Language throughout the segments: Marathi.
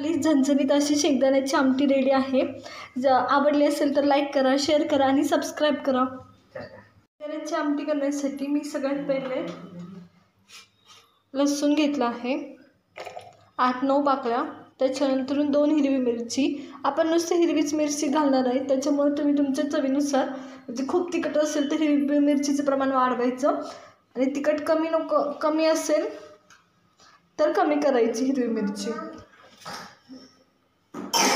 आपली झणझणीत अशी शेंगदाण्याची आमटी रेडी आहे। जर आवडली असेल तर लाईक करा, शेअर करा आणि सबस्क्राईब करा। शेंगदाण्याची आमटी करण्यासाठी मी सगळ्यात पहिले लसूण घेतला आहे 8-9 पाकळ्या, त्याच्यानंतर 2 हिरवी मिरची। आपण नुसती हिरवीच मिरची घालणार आहे, त्याच्यामुळे तुम्ही तुमच्या चवीनुसार, म्हणजे खूप तिखट असेल तर हिरवी मिरचीचं प्रमाण वाढवायचं आणि तिखट कमी असेल तर कमी करायची हिरवी मिरची।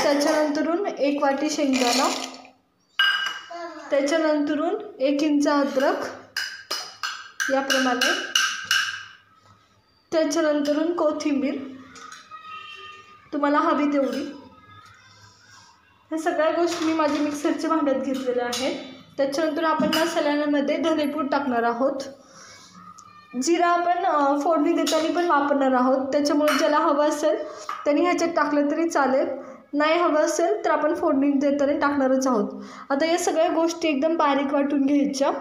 त्याच्यानंतर 1 वाटी शेंगदाणा, त्याच्यानंतर 1 इंच अद्रक याप्रमाणे, त्याच्यानंतर कोथिंबीर तुम्हाला हवी तेवढी। हे सगळ्या गोष्टी मी माझ्या मिक्सरच्या भांड्यात घेतलेल्या आहेत। त्याच्यानंतर आपण मसाल्यांमध्ये धनेपूड टाकणार आहोत। जिरा आपण फोडणी देताना पण वापरणार आहोत, त्याच्यामुळे ज्याला हवं असेल त्यांनी ह्याच्यात टाकलं तरी चालेल, नाही हवं असेल तर आपण फोडणी देताना टाकणारच आहोत। आता या सगळ्या गोष्टी एकदम बारीक वाटून घ्यायच्या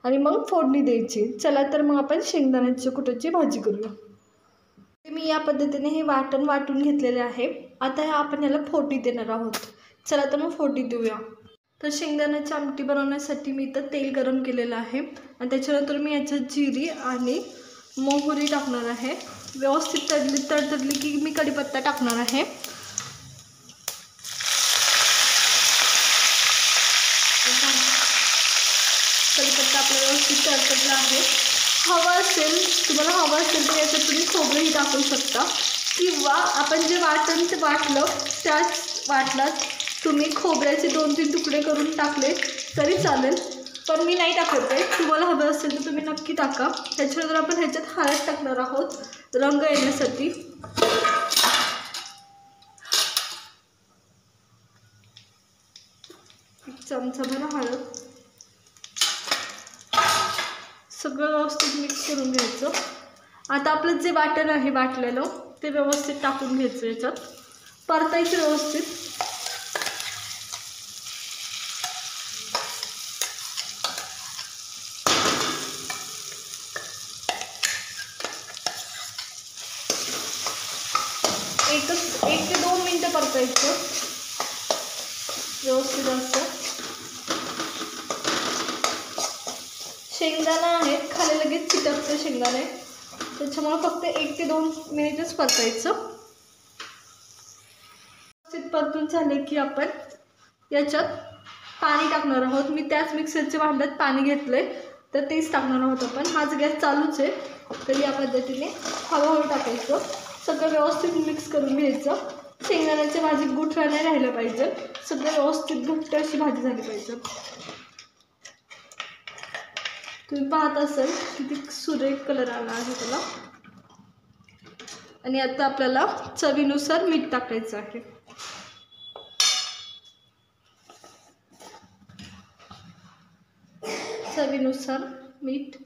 आणि मग फोडणी द्यायची। चला तर मग आपण शेंगदाण्याच्या कुटाची भाजी करूया। मी या पद्धतीने हे वाटून घेतलेले आहे। आता आपण याला फोडणी देणार आहोत। चला तर मग फोडणी देऊया। तर शेंगदाण्याची आमटी बनवण्यासाठी मी इथं तेल गरम केलेलं आहे आणि त्याच्यानंतर मी याच्यात जिरी आणि मोहरी टाकणार आहे। व्यवस्थित तडतडली की मी कढीपत्ता टाकणार आहे। कढीपत्ता आपला व्यवस्थित तडतडला आहे। तुम्हाला हवं असेल तर याच्यात तुम्ही खोबरंही टाकू शकता, किंवा आपण जे वाटलं त्याच वाटणात तुम्ही खोबऱ्याचे 2-3 तुकडे करून टाकले तरी चालेल, पण मी नाही टाकत आहे। तुम्हाला हवं असेल तर तुम्ही नक्की टाका। त्याच्यानंतर आपण ह्याच्यात हळद टाकणार आहोत रंग येण्यासाठी। एक चमचाभर हळद, सगळं व्यवस्थित मिक्स करून घ्यायचं। आता आपलं जे वाटण आहे वाटलेलं ते व्यवस्थित टाकून घ्यायचं, याच्यात परतायचं व्यवस्थित। एक ते 2 मिनिटं परतायचं व्यवस्थित असं। शेंगदाणा आहे खाली लगेच चिटकते शेंगदाणे, त्याच्यामुळे फक्त 1 ते 2 मिनिटच परतायचं। व्यवस्थित परतून झाले की आपण याच्यात पाणी टाकणार आहोत। मी त्याच मिक्सरच्या भांड्यात पाणी घेतलंय, तर तेच टाकणार आहोत आपण। माझा गॅस चालूच आहे, तर या पद्धतीने हळूहळू टाकायचं। सगळं व्यवस्थित मिक्स करून घ्यायचं। शेंगदाण्याच्या भाजीत गुठळा नाही राहिला पाहिजे, सगळं व्यवस्थित घट्ट अशी भाजी झाली पाहिजे। तुम्ही पाहत असाल किती सुरेख कलर आला आहे त्याला। आणि आता आपल्याला चवीनुसार मीठ टाकायचं आहे। चवीनुसार मीठ।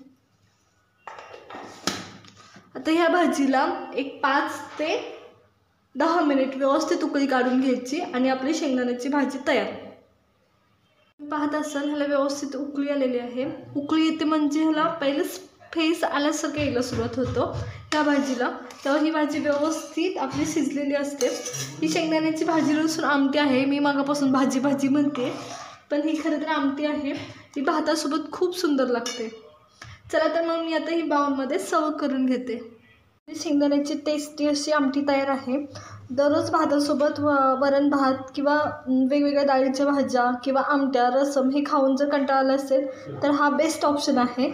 आता ह्या भाजीला एक 5 ते 10 मिनिट व्यवस्थित उकळी काढून घ्यायची आणि आपली शेंगदाण्याची भाजी तयार। पाहत असाल ह्याला व्यवस्थित उकळी आलेली आहे। उकळी येते म्हणजे ह्याला पहिलेच फेस आल्यासारखं यायला सुरुवात होतं ह्या भाजीला, तेव्हा ही भाजी व्यवस्थित आपली शिजलेली असते। ही शेंगदाण्याची भाजी नसून आमटी आहे। मी मागापासून भाजी म्हणते, पण ही खरं तर आमटी आहे। ही भातासोबत खूप सुंदर लागते। चला तर मग मी आता ही बाउलमध्ये सर्व करून घेते। शेंगदाण्याची टेस्टी अशी आमटी तयार आहे। दररोज भातासोबत वरण भात किंवा वेगवेगळ्या डाळीच्या भाज्या किंवा आमट्या रसम हे खाऊन जर कंटाळा आला असेल तर हा बेस्ट ऑप्शन आहे।